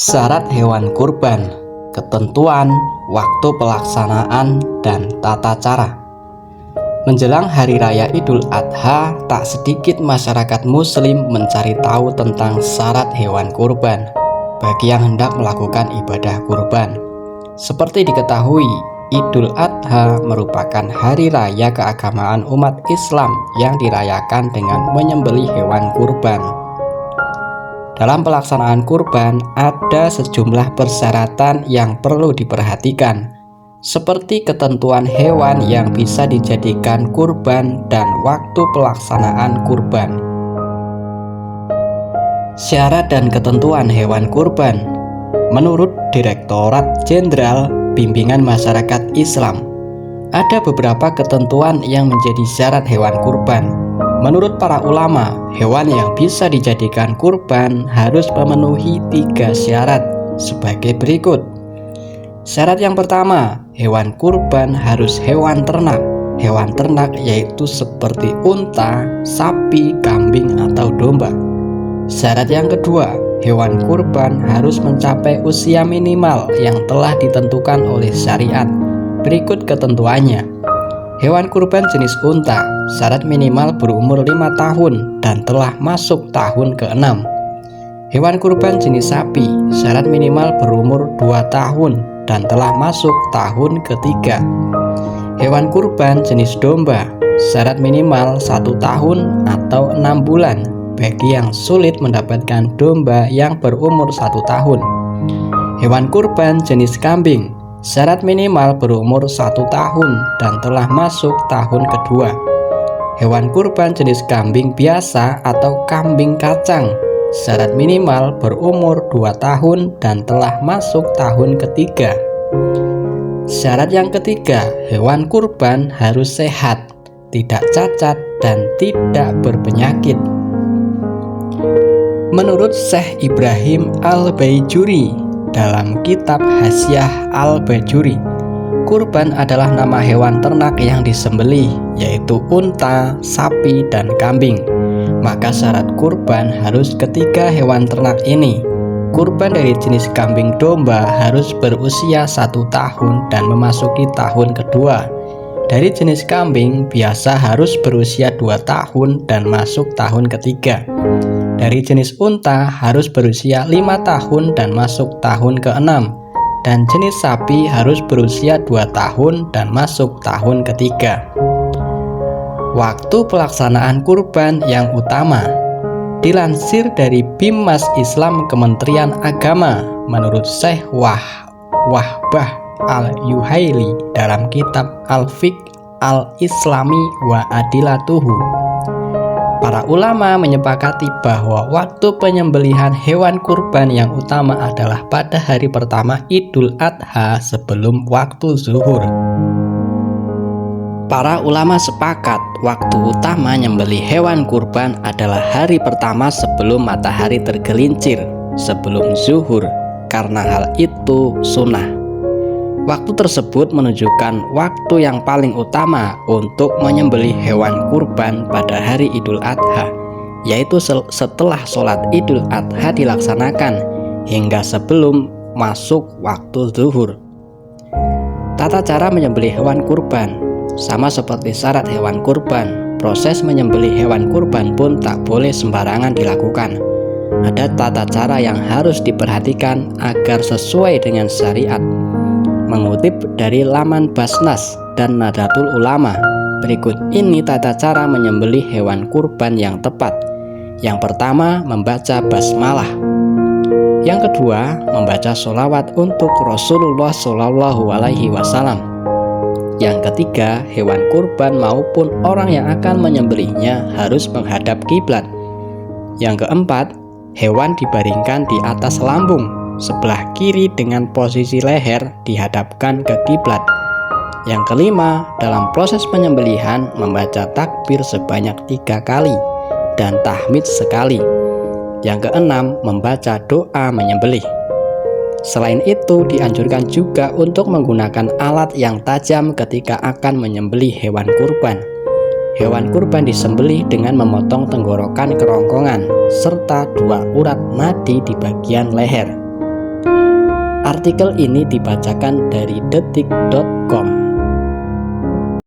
Syarat hewan kurban, ketentuan, waktu pelaksanaan, dan tata cara. Menjelang Hari Raya Idul Adha, tak sedikit masyarakat Muslim mencari tahu tentang syarat hewan kurban bagi yang hendak melakukan ibadah kurban. Seperti diketahui, Idul Adha merupakan hari raya keagamaan umat Islam yang dirayakan dengan menyembelih hewan kurban. Dalam pelaksanaan kurban, ada sejumlah persyaratan yang perlu diperhatikan, seperti ketentuan hewan yang bisa dijadikan kurban dan waktu pelaksanaan kurban. Syarat dan ketentuan hewan kurban. Menurut Direktorat Jenderal Bimbingan Masyarakat Islam, ada beberapa ketentuan yang menjadi syarat hewan kurban. Menurut para ulama, hewan yang bisa dijadikan kurban harus memenuhi 3 syarat sebagai berikut. Syarat yang pertama, hewan kurban harus hewan ternak. Hewan ternak yaitu seperti unta, sapi, kambing, atau domba. Syarat yang kedua, hewan kurban harus mencapai usia minimal yang telah ditentukan oleh syariat. Berikut ketentuannya. Hewan kurban jenis unta, syarat minimal berumur 5 tahun dan telah masuk tahun ke-6. Hewan kurban jenis sapi, syarat minimal berumur 2 tahun dan telah masuk tahun ke-3. Hewan kurban jenis domba, syarat minimal 1 tahun atau 6 bulan bagi yang sulit mendapatkan domba yang berumur 1 tahun. Hewan kurban jenis kambing, syarat minimal berumur 1 tahun dan telah masuk tahun ke-2. Hewan kurban jenis kambing biasa atau kambing kacang, syarat minimal berumur 2 tahun dan telah masuk tahun ke-3. Syarat yang ketiga, hewan kurban harus sehat, tidak cacat, dan tidak berpenyakit. Menurut Syekh Ibrahim Al-Baijuri dalam kitab Hasyiah Al-Bajuri, kurban adalah nama hewan ternak yang disembelih, yaitu unta, sapi, dan kambing. Maka syarat kurban harus ketiga hewan ternak ini. Kurban dari jenis kambing domba harus berusia 1 tahun dan memasuki tahun kedua. Dari jenis kambing biasa harus berusia 2 tahun dan masuk tahun ketiga. Dari jenis unta harus berusia 5 tahun dan masuk tahun ke-6. Dan jenis sapi harus berusia 2 tahun dan masuk tahun ketiga. Waktu pelaksanaan kurban yang utama. Dilansir dari Bimas Islam Kementerian Agama, menurut Syekh Wahbah Al-Yuhaili dalam kitab Al-Fiqh Al-Islami wa Adilatuhu, para ulama menyepakati bahwa waktu penyembelihan hewan kurban yang utama adalah pada hari pertama Idul Adha sebelum waktu zuhur. Para ulama sepakat waktu utama menyembelih hewan kurban adalah hari pertama sebelum matahari tergelincir, sebelum zuhur, karena hal itu sunnah. Waktu tersebut menunjukkan waktu yang paling utama untuk menyembelih hewan kurban pada hari Idul Adha, yaitu setelah sholat Idul Adha dilaksanakan hingga sebelum masuk waktu zuhur. Tata cara menyembelih hewan kurban sama seperti syarat hewan kurban. Proses menyembelih hewan kurban pun tak boleh sembarangan dilakukan. Ada tata cara yang harus diperhatikan agar sesuai dengan syariat. Mengutip dari laman Basnas dan Nahdlatul Ulama, berikut ini tata cara menyembelih hewan kurban yang tepat. Yang pertama, membaca basmalah. Yang kedua, membaca sholawat untuk Rasulullah SAW. Yang ketiga, hewan kurban maupun orang yang akan menyembelihnya harus menghadap kiblat. Yang keempat, hewan dibaringkan di atas lambung sebelah kiri dengan posisi leher dihadapkan ke kiblat. Yang kelima, dalam proses penyembelihan membaca takbir sebanyak 3 kali dan tahmid sekali. Yang keenam, membaca doa menyembelih. Selain itu, dianjurkan juga untuk menggunakan alat yang tajam ketika akan menyembelih hewan kurban. Hewan kurban disembelih dengan memotong tenggorokan kerongkongan serta 2 urat nadi di bagian leher. Artikel ini dibacakan dari detik.com.